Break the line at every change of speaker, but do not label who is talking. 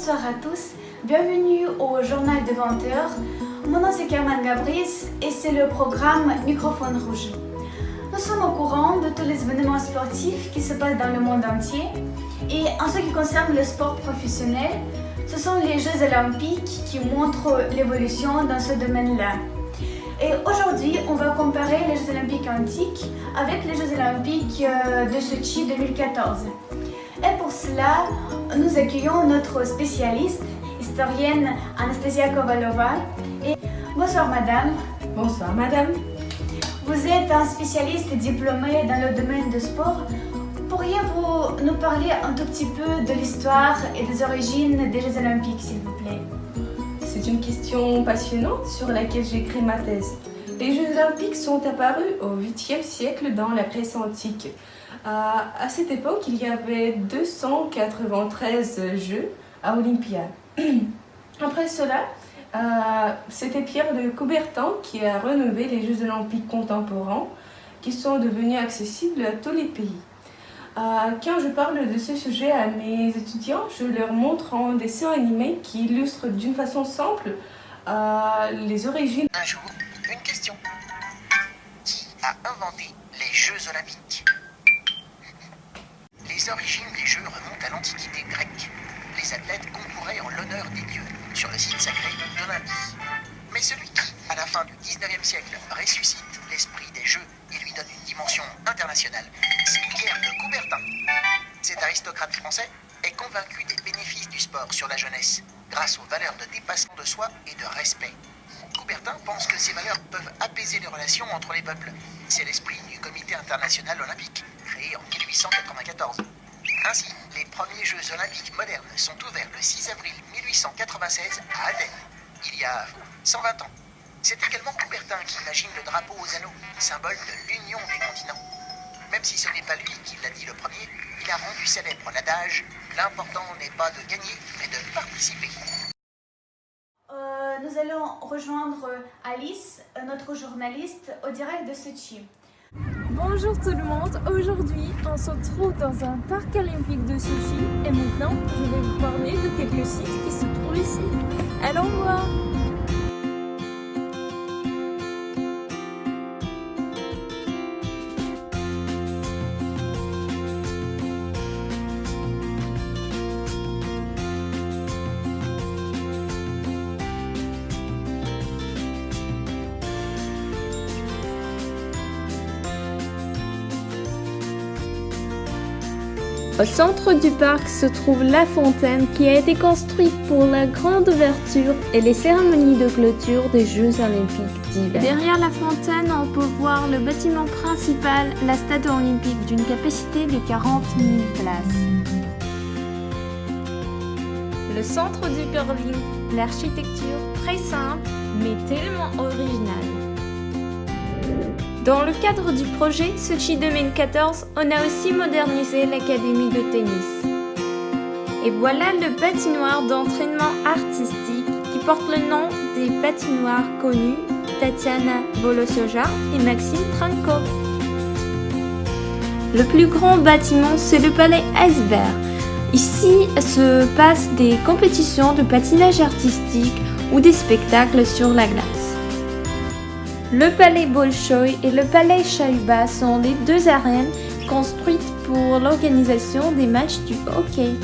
Bonsoir à tous, bienvenue au journal de 20h. Mon nom c'est Carmen Gabris et c'est le programme Microphone Rouge. Nous sommes au courant de tous les événements sportifs qui se passent dans le monde entier et en ce qui concerne le sport professionnel, ce sont les Jeux Olympiques qui montrent l'évolution dans ce domaine-là. Et aujourd'hui, on va comparer les Jeux Olympiques antiques avec les Jeux Olympiques de Sochi 2014. Et pour cela, nous accueillons notre spécialiste, historienne Anastasia Kovalova. Et bonsoir madame.
Bonsoir madame.
Vous êtes un spécialiste diplômé dans le domaine du sport. Pourriez-vous nous parler un tout petit peu de l'histoire et des origines des Jeux Olympiques, s'il vous plaît?
C'est une question passionnante sur laquelle j'ai écrit ma thèse. Les Jeux Olympiques sont apparus au 8e siècle dans la Grèce antique. À cette époque, il y avait 293 Jeux à Olympia. Après cela, c'était Pierre de Coubertin qui a rénové les Jeux Olympiques contemporains qui sont devenus accessibles à tous les pays. Quand je parle de ce sujet à mes étudiants, je leur montre un dessin animé qui illustre d'une façon simple les origines.
Un jour, une question. Qui a inventé les Jeux Olympiques? Les origines des Jeux remontent à l'Antiquité grecque. Les athlètes concouraient en l'honneur des dieux sur le site sacré d'Olympie. Mais celui qui, à la fin du 19e siècle, ressuscite l'esprit des Jeux et lui donne une dimension internationale, c'est Pierre de Coubertin. Cet aristocrate français est convaincu des bénéfices du sport sur la jeunesse, grâce aux valeurs de dépassement de soi et de respect. Coubertin pense que ces valeurs peuvent apaiser les relations entre les peuples. C'est l'esprit du Comité international olympique, créé en 1894. Ainsi, les premiers Jeux olympiques modernes sont ouverts le 6 avril 1896 à Athènes, il y a 120 ans. C'est également Coubertin qui imagine le drapeau aux anneaux, symbole de l'union des continents. Même si ce n'est pas lui qui l'a dit le premier, il a rendu célèbre l'adage « L'important n'est pas de gagner, mais de participer ».
Nous allons rejoindre Alice, notre journaliste, au direct de Sochi.
Bonjour tout le monde, aujourd'hui on se trouve dans un parc olympique de Sochi et maintenant je vais vous parler de quelques sites qui se trouvent ici. Allons voir. Au centre du parc se trouve la fontaine qui a été construite pour la grande ouverture et les cérémonies de clôture des Jeux Olympiques d'hiver. Derrière la fontaine, on peut voir le bâtiment principal, la stade olympique d'une capacité de 40 000 places. Le centre du curling, l'architecture très simple mais tellement originale. Dans le cadre du projet Sochi 2014, on a aussi modernisé l'académie de tennis. Et voilà le patinoire d'entraînement artistique qui porte le nom des patinoires connus Tatiana Volosoja et Maxime Trankov. Le plus grand bâtiment, c'est le palais Iceberg. Ici se passent des compétitions de patinage artistique ou des spectacles sur la glace. Le palais Bolchoï et le palais Chaïba sont les deux arènes construites pour l'organisation des matchs du hockey.